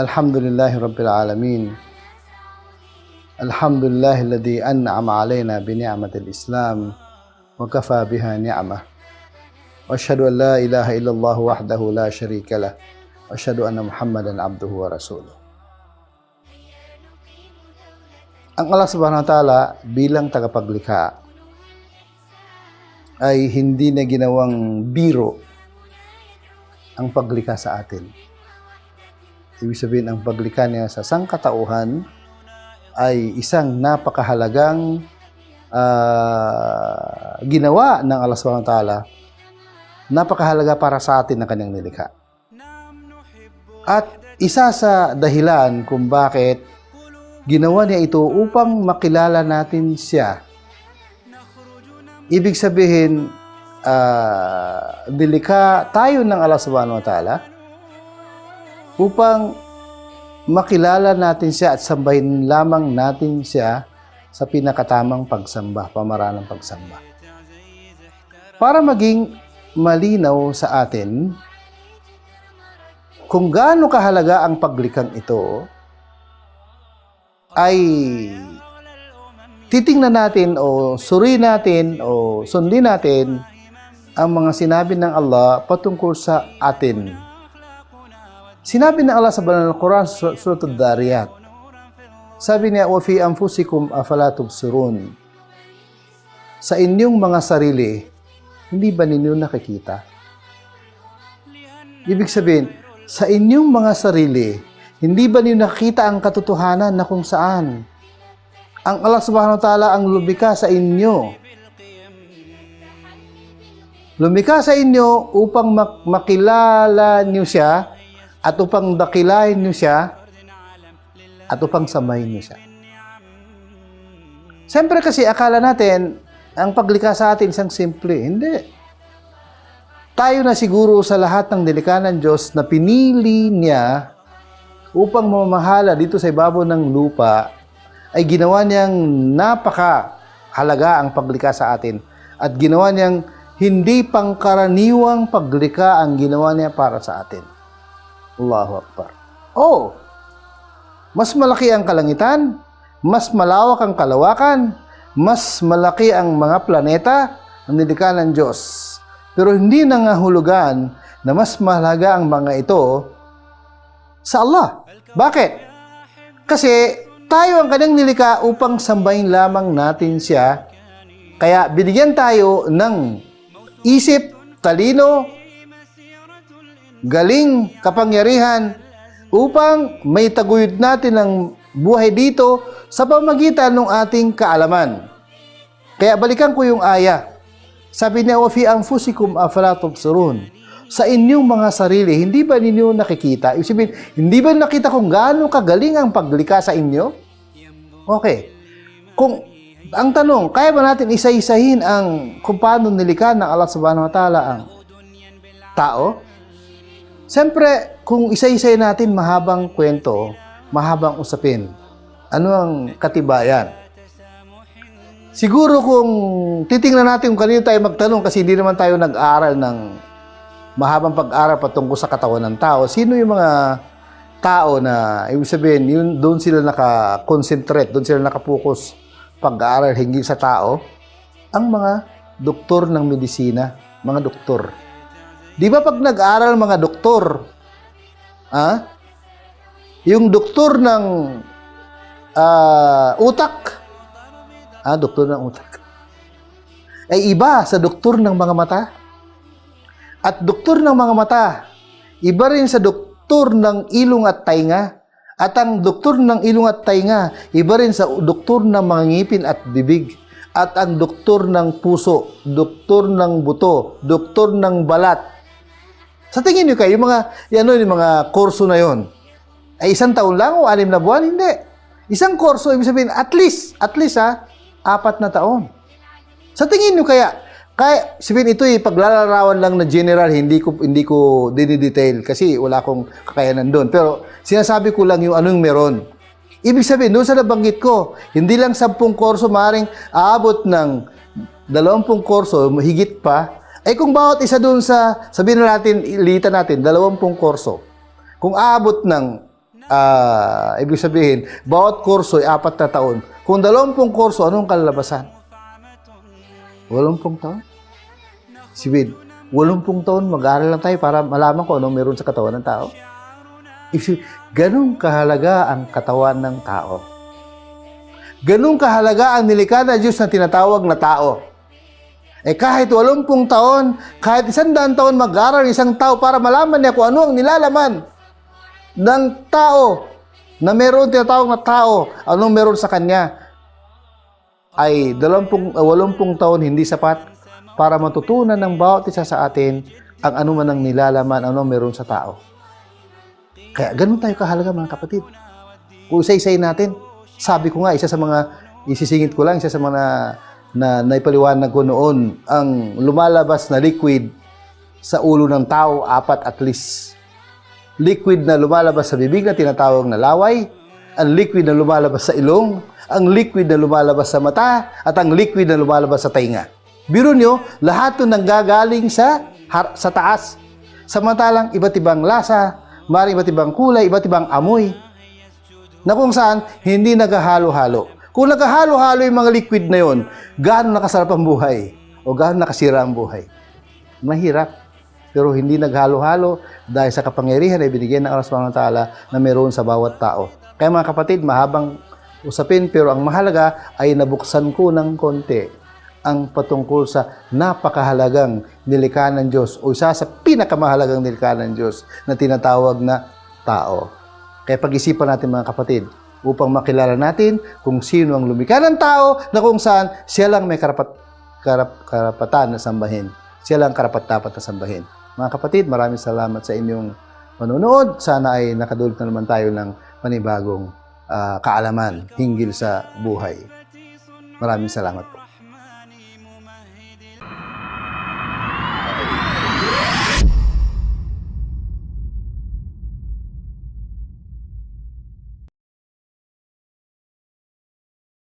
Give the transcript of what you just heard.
Alhamdulillahi Rabbil Alamin. Alhamdulillahilladzi an'ama alaina bi ni'matil Islam wa kafa biha ni'mah. Wa asyhadu an la ilaha illallah wahdahu la syarika lah. Wa asyhadu anna Muhammadan abduhu wa rasuluh. Ang Allah Subhanahu wa Ta'ala bilang tagapaglikha ay hindi na ginawang biro ang paglikha sa atin. Ibig sabihin, ang paglikha niya sa sangkatauhan ay isang napakahalagang ginawa ng Allah Subhanahu wa Ta'ala. Napakahalaga para sa atin ng kanyang nilikha. At isa sa dahilan kung bakit ginawa niya ito upang makilala natin siya. Ibig sabihin, nilikha tayo ng Allah Subhanahu wa Ta'ala upang makilala natin siya at sambahin lamang natin siya sa pinakatamang pagsamba, pamaraan ng pagsamba. Para maging malinaw sa atin kung gaano kahalaga ang paglikhang ito, ay titingnan natin o suriin natin o sundin natin ang mga sinabi ng Allah patungkol sa atin. Sinabi ng Allah sa Banal na Quran, Surat Ad-Dariyat, sabi niya, wa fi anfusikum afala tubsirun. Sa inyong mga sarili, hindi ba ninyo nakikita? Ibig sabihin, sa inyong mga sarili, hindi ba ninyo nakikita ang katotohanan na kung saan ang Allah Subhanahu wa Ta'ala ang lumikha sa inyo? Lumikha sa inyo upang makilala niyo siya at upang dakilahin niyo siya at upang samahin niyo siya. Siyempre kasi akala natin ang paglikha sa atin isang simple. Hindi. Tayo na siguro sa lahat ng nilikha ng Diyos na pinili niya upang mamamahala dito sa ibabaw ng lupa, ay ginawa niyang napakahalaga ang paglikha sa atin. At ginawa niyang hindi pangkaraniwang paglikha ang ginawa niya para sa atin. Allahu Akbar. Oh, mas malaki ang kalangitan, mas malawak ang kalawakan, mas malaki ang mga planeta ang nilikha ng Diyos. Pero hindi nangahulugan na mas mahalaga ang mga ito sa Allah. Bakit? Kasi tayo ang kanyang nilikha upang sambahin lamang natin siya. Kaya binigyan tayo ng isip, talino, galing, kapangyarihan upang may taguyod natin ang buhay dito sa pamagitan ng ating kaalaman. Kaya balikan ko yung aya. Sabi niya, wa fi anfusikum afala tubsirun. Sa inyong mga sarili, hindi ba ninyo nakikita? Ibig sabihin, hindi ba nakita kung gaano kagaling ang paglikha sa inyo? Okay. Kung ang tanong, kaya ba natin isa-isahin ang kung paano nilikha ng Allah Subhanahu wa Ta'ala ang tao? Siyempre, kung isa-isahin natin mahabang kwento, mahabang usapin, ano ang katibayan? Siguro kung titingnan natin kung kanino tayo magtanong kasi hindi naman tayo nag-aral ng mahabang pag-aral patungkol sa katawan ng tao, sino yung mga tao na, ibig sabihin, yun, doon sila naka-concentrate, doon sila nakapokus pag-aaral hinggil sa tao? Ang mga doktor ng medisina, mga doktor. Di ba pag nag-aaral mga doktor, yung doktor ng utak, doktor ng utak, ay iba sa doktor ng mga mata. At doktor ng mga mata, iba rin sa doktor ng ilong at tainga. At ang doktor ng ilong at tainga, iba rin sa doktor ng mga ngipin at bibig. At ang doktor ng puso, doktor ng buto, doktor ng balat. Sa tingin niyo kayo, yung mga kurso na yon, ay isang taon lang o 6 na buwan? Hindi. Isang kurso, ibig sabihin, at least 4 na taon. Sa tingin niyo kaya sabihin ito paglalarawan lang na general, hindi ko dinidetail kasi wala akong kakayanan doon. Pero sinasabi ko lang yung anong meron. Ibig sabihin, doon sa nabanggit ko, hindi lang 10 kurso, maaaring aabot ng 20 kurso, higit pa. Ay kung bawat isa doon sa, sabihin natin, ilitan natin, 20 kurso. Kung aabot ng ibig sabihin, bawat kurso ay 4 na taon. Kung 20 kurso, anong kalalabasan? 80 taon? Si Wid, 80 taon, mag-aaral lang tayo para malaman ko anong meron sa katawan ng tao. Ganun kahalaga ang katawan ng tao. Ganun kahalaga ang nilikha na Diyos na tinatawag na tao. Kahit 80 taon, kahit 100 taon mag-aaral isang tao para malaman niya kung ano ang nilalaman ng tao na meron tinatawag na tao, anong meron sa kanya, ay 80 taon hindi sapat para matutunan ng bawat isa sa atin ang anuman ang nilalaman, ano meron sa tao. Kaya ganun tayo kahalaga mga kapatid. Kung isa-isay natin, sabi ko nga, isa sa mga, isisingit ko lang, isa sa mga na naipaliwanag ko noon, ang lumalabas na liquid sa ulo ng tao, 4 at least. Liquid na lumalabas sa bibig na tinatawag na laway, ang liquid na lumalabas sa ilong, ang liquid na lumalabas sa mata, at ang liquid na lumalabas sa tainga. Biro nyo, lahat ito nanggagaling sa taas. Samantalang iba't ibang lasa, maaaring iba't ibang kulay, iba't ibang amoy, na kung saan hindi naghahalo-halo. Kung naghahalo-halo yung mga liquid na yon, gaano nakasarap ang buhay o gaano nakasira ang buhay? Mahirap. Pero hindi naghalo-halo dahil sa kapangyarihan ay binigyan ng Allah Subhanahu wa Ta'ala na meron sa bawat tao. Kaya mga kapatid, mahabang usapin, pero ang mahalaga ay nabuksan ko ng konti ang patungkol sa napakahalagang nilikha ng Diyos o isa sa pinakamahalagang nilikha ng Diyos na tinatawag na tao. Kaya pag-isipan natin mga kapatid upang makilala natin kung sino ang lumikha ng tao na kung saan siya lang may karapatan na sambahin. Siya lang karapat-dapat na sambahin. Mga kapatid, maraming salamat sa inyong panonood. Sana ay nakadulot na naman tayo ng panibagong kaalaman hinggil sa buhay. Maraming salamat po.